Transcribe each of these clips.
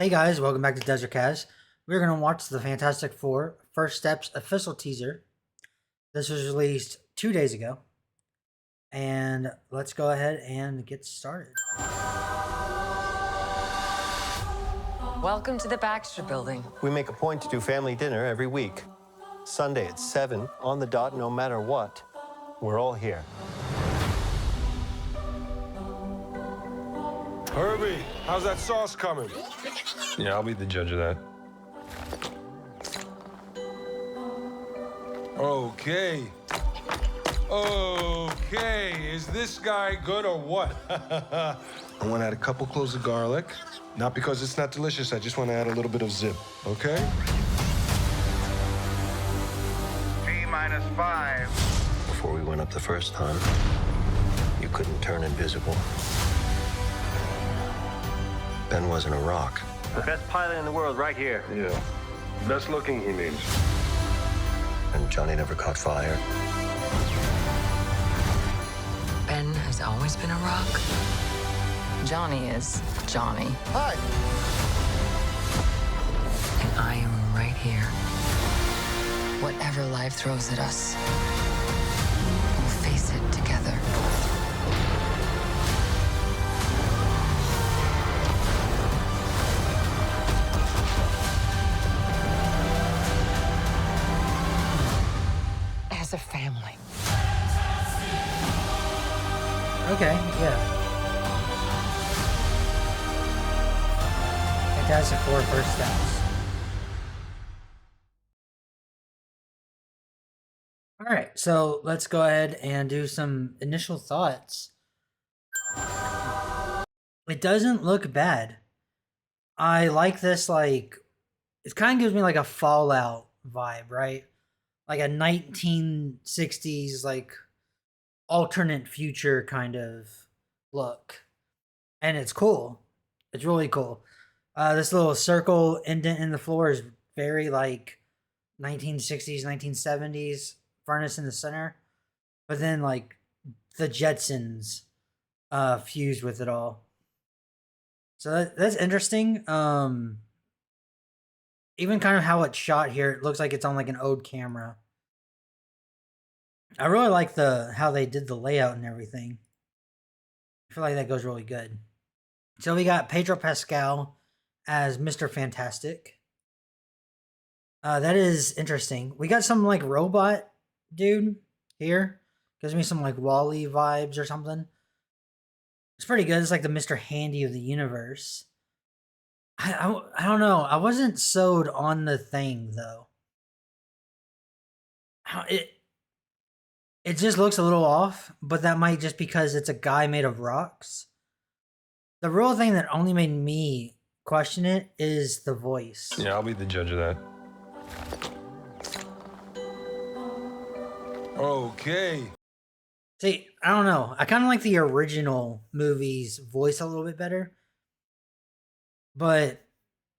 Hey guys, welcome back to Dezrak. We're going to watch the Fantastic Four First Steps official teaser. This was released 2 days ago. And let's go ahead and get started. Welcome to the Baxter Building. We make a point to do family dinner every week. Sunday at 7, on the dot, no matter what. We're all here. Herbie, how's that sauce coming? Yeah, I'll be the judge of that. Okay. Okay, is this guy good or what? I want to add a couple cloves of garlic. Not because it's not delicious, I just want to add a little bit of zip, okay? T-5. Before we went up the first time, you couldn't turn invisible. Ben wasn't a rock. The best pilot in the world right here. Yeah. Best looking, he means. And Johnny never caught fire. Ben has always been a rock. Johnny is Johnny. Hi! And I am right here. Whatever life throws at us, we'll face it together. As a family. Okay, yeah. Fantastic Four First Steps. Alright, so let's go ahead and do some initial thoughts. It doesn't look bad. I like this, like, it kind of gives me like a Fallout vibe, right? Like a 1960s, like, alternate future kind of look. And it's cool. It's really cool. This little circle indent in the floor is very, like, 1960s, 1970s. Furnace in the center. But then, like, the Jetsons fused with it all. So that's interesting. Even kind of how it's shot here, it looks like it's on like an old camera. I really like how they did the layout and everything. I feel like that goes really good. So we got Pedro Pascal as Mr. Fantastic. That is interesting. We got some like robot dude here. Gives me some like Wall-E vibes or something. It's pretty good. It's like the Mr. Handy of the universe. I don't know. I wasn't sold on the thing though. It just looks a little off, but that might just because it's a guy made of rocks. The real thing that only made me question it is the voice. Yeah, I'll be the judge of that. Okay. See, I don't know. I kind of like the original movie's voice a little bit better. But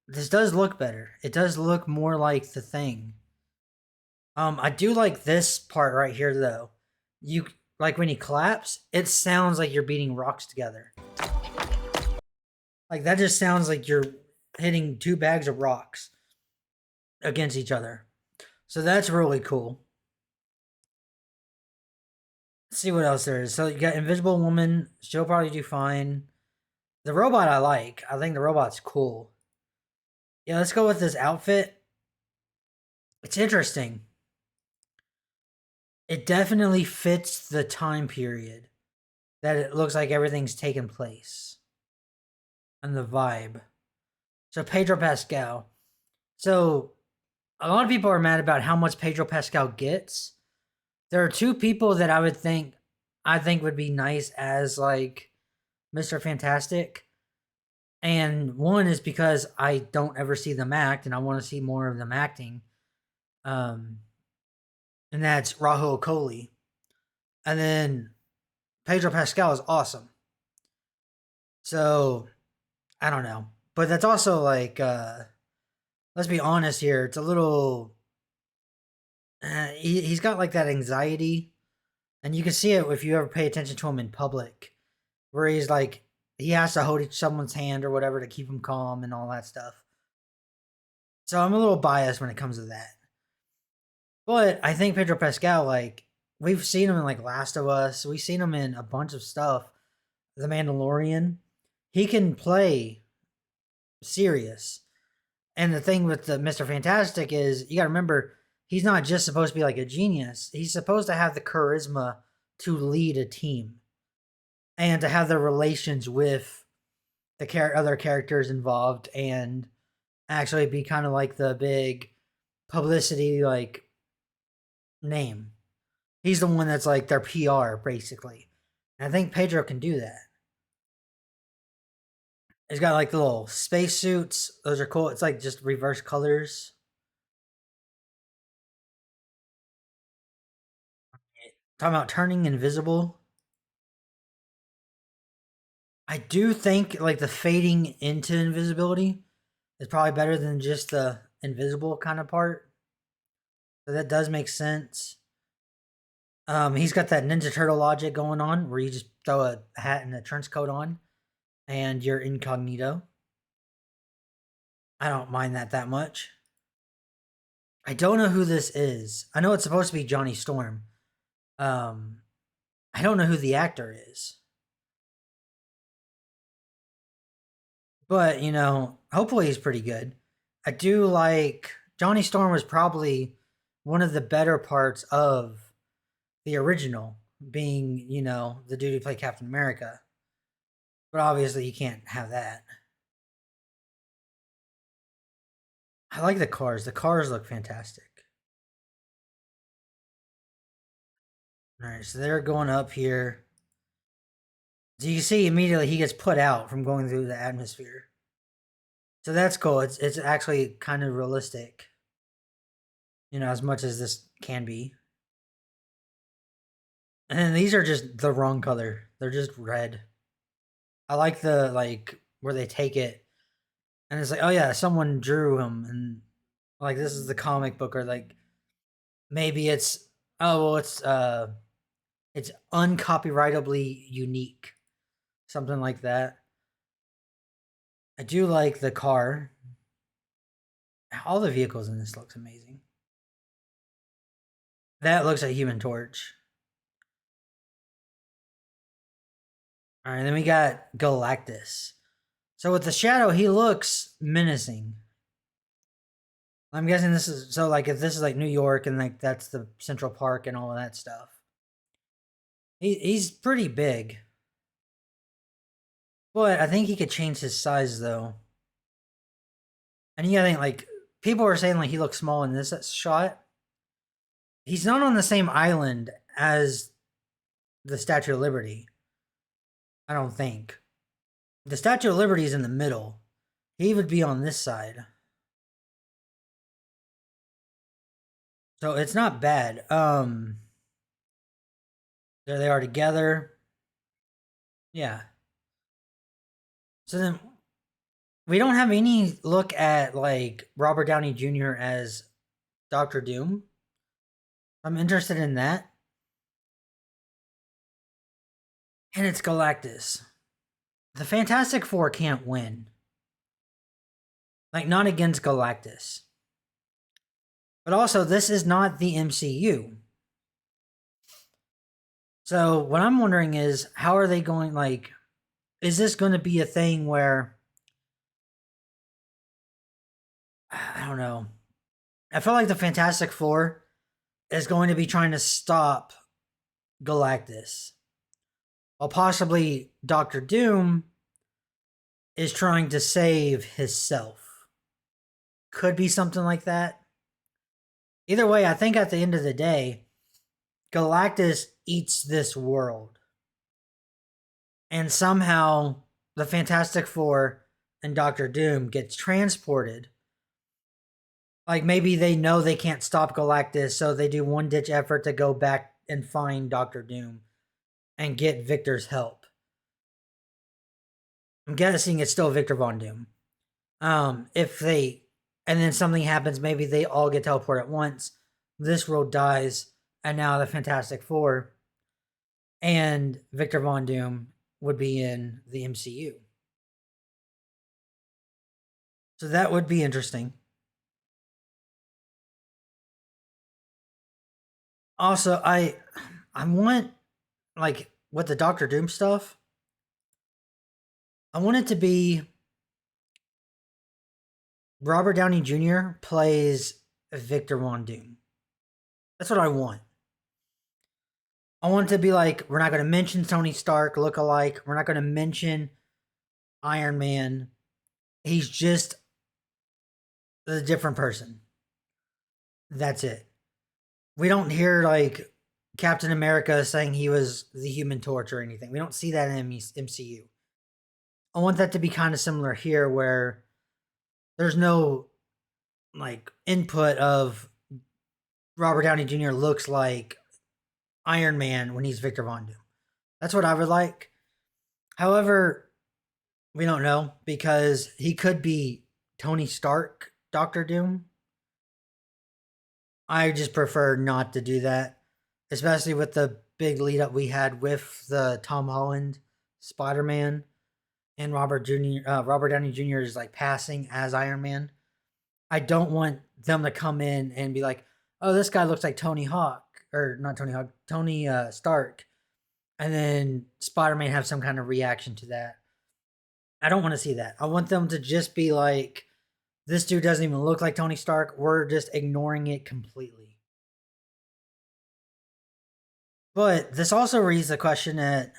this does look better. It does look more like the thing. I do like this part right here though. You like when he claps, it sounds like you're beating rocks together. Like that just sounds like you're hitting two bags of rocks against each other. So that's really cool. Let's see what else there is. So you got Invisible Woman. She'll probably do fine. The robot I like. I think the robot's cool. Yeah, let's go with this outfit. It's interesting. It definitely fits the time period that it looks like everything's taken place. And the vibe. So Pedro Pascal. So a lot of people are mad about how much Pedro Pascal gets. There are two people that I think would be nice as like Mr. Fantastic. And one is because I don't ever see them act and I want to see more of them acting. And that's Rahul Kohli. And then Pedro Pascal is awesome. So I don't know. But that's also like let's be honest here, it's a little he's got like that anxiety, and you can see it if you ever pay attention to him in public, where he's he has to hold someone's hand or whatever to keep him calm and all that stuff. So I'm a little biased when it comes to that. But I think Pedro Pascal, like, we've seen him in like Last of Us. We've seen him in a bunch of stuff. The Mandalorian. He can play serious. And the thing with the Mr. Fantastic is, you got to remember, he's not just supposed to be like a genius. He's supposed to have the charisma to lead a team and to have the relations with the other characters involved and actually be kind of like the big publicity like name. He's the one that's like their PR basically. And I think Pedro can do that. He's got like the little space suits. Those are cool. It's like just reverse colors. Talking about turning invisible. I do think like the fading into invisibility is probably better than just the invisible kind of part. So that does make sense. He's got that Ninja Turtle logic going on where you just throw a hat and a trench coat on and you're incognito. I don't mind that much. I don't know who this is. I know it's supposed to be Johnny Storm. I don't know who the actor is. But, you know, hopefully he's pretty good. I do like Johnny Storm was probably one of the better parts of the original, being, you know, the dude who played Captain America. But obviously you can't have that. I like the cars. The cars look fantastic. Alright, so they're going up here. So you can see immediately he gets put out from going through the atmosphere. So that's cool. It's actually kind of realistic. You know, as much as this can be. And then these are just the wrong color. They're just red. I like the, like, where they take it. And it's like, oh yeah, someone drew him. And, like, this is the comic book. Or, like, maybe it's, oh, well, it's uncopyrightably unique. Something like that. I do like the car. All the vehicles in this looks amazing. That looks like Human Torch. Alright, then we got Galactus. So with the shadow, he looks menacing. I'm guessing this is, so like if this is like New York and like that's the Central Park and all of that stuff. He's pretty big. But I think he could change his size though. And you gotta think, like, people are saying like he looks small in this shot. He's not on the same island as the Statue of Liberty. I don't think. The Statue of Liberty is in the middle. He would be on this side. So it's not bad. There they are together. Yeah. So then we don't have any look at like Robert Downey Jr. as Dr. Doom. I'm interested in that. And it's Galactus. The Fantastic Four can't win. Like, not against Galactus. But also, this is not the MCU. So, what I'm wondering is, how are they going, like, is this going to be a thing where, I don't know. I feel like the Fantastic Four is going to be trying to stop Galactus. Or possibly Dr. Doom is trying to save himself. Could be something like that. Either way, I think at the end of the day, Galactus eats this world. And somehow the Fantastic Four and Dr. Doom gets transported. Like maybe they know they can't stop Galactus, so they do one-ditch effort to go back and find Dr. Doom and get Victor's help. I'm guessing it's still Victor Von Doom. If they, and then something happens, maybe they all get teleported at once. This world dies, and now the Fantastic Four and Victor Von Doom would be in the MCU. So that would be interesting. Also, I want, like, with the Doctor Doom stuff, I want it to be Robert Downey Jr. plays Victor Von Doom. That's what I want. I want it to be like, we're not going to mention Tony Stark look-alike. We're not going to mention Iron Man. He's just a different person. That's it. We don't hear, like, Captain America saying he was the Human Torch or anything. We don't see that in MCU. I want that to be kind of similar here, where there's no, like, input of Robert Downey Jr. looks like Iron Man when he's Victor Von Doom. That's what I would like. However, we don't know, because he could be Tony Stark, Doctor Doom. I just prefer not to do that, especially with the big lead up we had with the Tom Holland Spider-Man and Robert Downey Jr. is like passing as Iron Man. I don't want them to come in and be like, oh, this guy looks like Tony Stark, and then Spider-Man have some kind of reaction to that. I don't want to see that. I want them to just be like, this dude doesn't even look like Tony Stark. We're just ignoring it completely. But this also raises the question that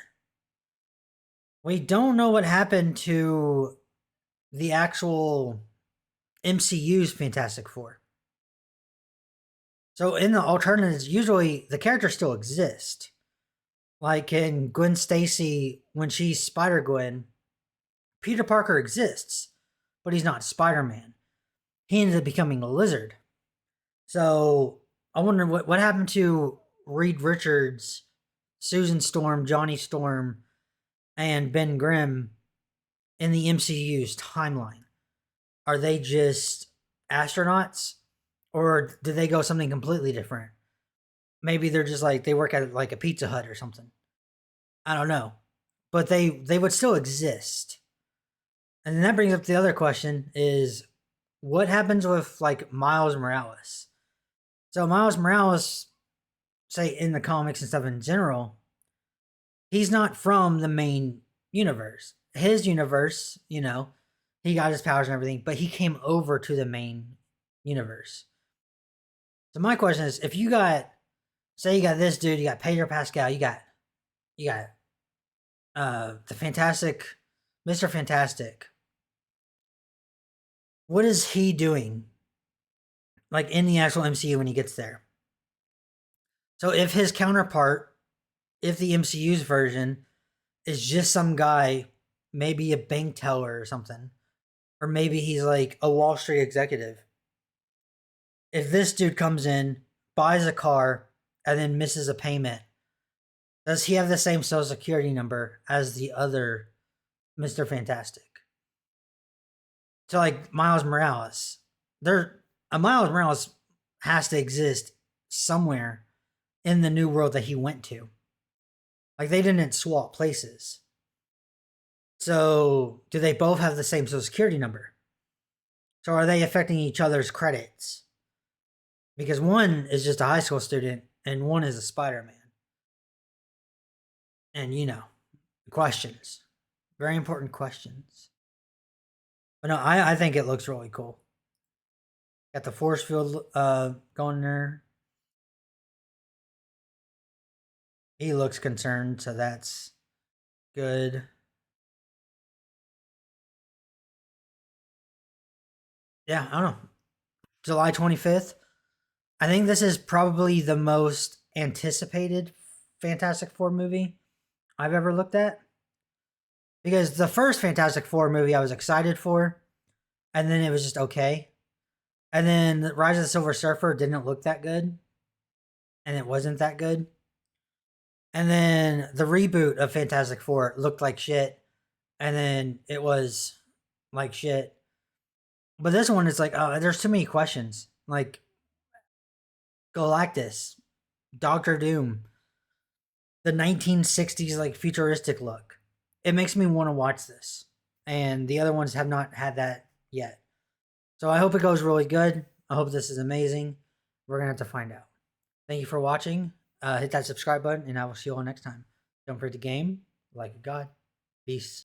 we don't know what happened to the actual MCU's Fantastic Four. So in the alternatives, usually the characters still exist. Like in Gwen Stacy, when she's Spider-Gwen, Peter Parker exists, but he's not Spider-Man. He ended up becoming a lizard. So I wonder what happened to Reed Richards, Susan Storm, Johnny Storm, and Ben Grimm in the MCU's timeline. Are they just astronauts? Or did they go something completely different? Maybe they're just like, they work at like a Pizza Hut or something. I don't know. But they would still exist. And then that brings up the other question is, what happens with like Miles Morales? So Miles Morales, say in the comics and stuff in general, he's not from the main universe. His universe, you know, he got his powers and everything, but he came over to the main universe. So my question is, if you got, say you got this dude, you got Pedro Pascal, you got the Fantastic, Mr. Fantastic. What is he doing, like, in the actual MCU when he gets there? So if his counterpart, if the MCU's version is just some guy, maybe a bank teller or something, or maybe he's like a Wall Street executive. If this dude comes in, buys a car, and then misses a payment, does he have the same social security number as the other Mr. Fantastic? So like Miles Morales, Miles Morales has to exist somewhere in the new world that he went to. Like, they didn't swap places. So do they both have the same social security number? So are they affecting each other's credits? Because one is just a high school student and one is a Spider-Man. And, you know, questions. Very important questions. But no, I think it looks really cool. Got the force field going there. He looks concerned, so that's good. Yeah, I don't know. July 25th. I think this is probably the most anticipated Fantastic Four movie I've ever looked at. Because the first Fantastic Four movie I was excited for, and then it was just okay. And then Rise of the Silver Surfer didn't look that good, and it wasn't that good. And then the reboot of Fantastic Four looked like shit, and then it was like shit. But this one is like, oh, there's too many questions. Like Galactus, Doctor Doom, the 1960s like futuristic look. it makes me want to watch this. And the other ones have not had that yet. So I hope it goes really good. I hope this is amazing. We're going to have to find out. Thank you for watching. Hit that subscribe button, and I will see you all next time. Don't forget to game like a god. Peace.